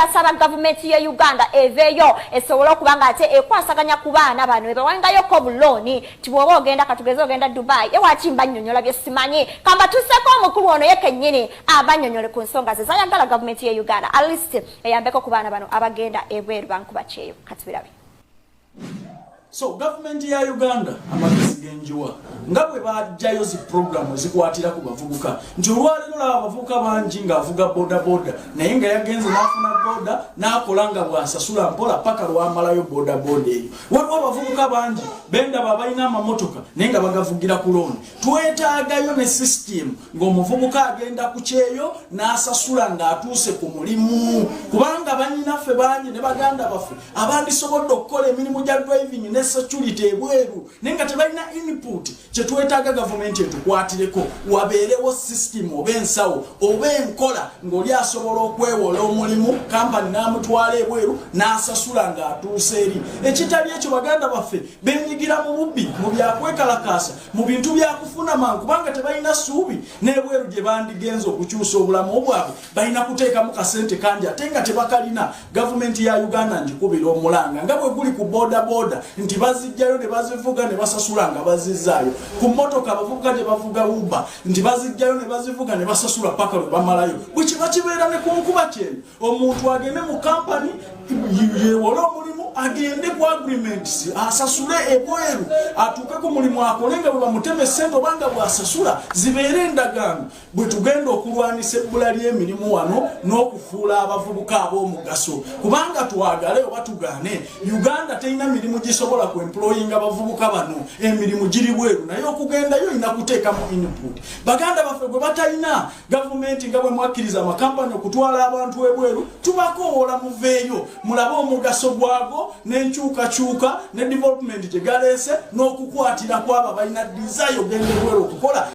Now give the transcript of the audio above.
asaba government ya Uganda eveyo esobola okubanga ate ekwasaganya ku baana bano ebawangayo ko buloni tibwoba ogenda katugeze ogenda Dubai ewachimba nnyonnyola bye simanyi kamba tuseko omukulu ono yekennyini abanyonyole ku nsonga ze zayagala government ya Uganda at least eyambeko ku baana bano abagenda ebweru bankuba kyeyo katubirabe. So government ya Uganda amagezi genjuwa ngabwe bajjayo zi program zikwatira ku bavubuka nti olwalero la bavubuka bangi nga avuga boda naye nga yagenze n'afuna boda n'akolanga bwasasula mpola paka lwamalayo boda eyo waliwo abavubuka bangi benda babalina amamotoka naye nga bagavugira ku looni twetaagayo ne system ng'omuvubuka agenda ku kyeyo n'asasula ng'atuuse ku mulimu kubanga bannyinaffe bangi ne baganda baffe abandisobodde okukola emirimu gya driving ne security ebweru nenga tebalina input kyetwetaaga government etukwatireko wabeerewo system oba ensawo oba enkola ng'oli asobola okwewola omulimu kampani n'amutwala ebweru n'asasula ng'atuuse eri ekitali ekyo baganda baffe benyigira mu bubbi mu byakwekalakaasa mu bintu byakufuna mangu kubanga tebalina ssuubi n'ebweru gye bandigenza okukyusa obulamu bwabwe balina kuteekamu kasente kandi ate nga tebakalina gavumenti ya Uganda ngikubira omulanga nga bwe guli ku boda nti bazijjayo ne bazivuga ne basasula nga bazizzaayo ku mmotoka abavubuka gye bavuga Uber nti bazijjayo ne bazivuga ne basasula paka lwe bamalayo bwe kiba kibeera ne ku nkuba kyeyo omuntu agende mu kampani yewola omulimu agende ku agreements asasule ebweru atuuke ku mulimu akole nga bwe bamuteme ssente obanga bw'asasula zibeere endagaano bwe tugenda okulwanisa ebbula ly'emirimu wano n'okufuula abavubuka ab'omugaso kubanga twagale oba tugaane Uganda terina mirimu gisobola ku employing abavubuka bano emirimu giri bweru naye okugendayo ina kuteekamu input baganda baffe gwe batalina gavumenti nga bwe mwakkiriza amakampani okutwala abantu ebweru tubakoola muveeyo mulabe omugaso gwago n'enkyukakyuka ne development gye galeese n'okukwatira kwabo balina desire ogenda ebweru okukola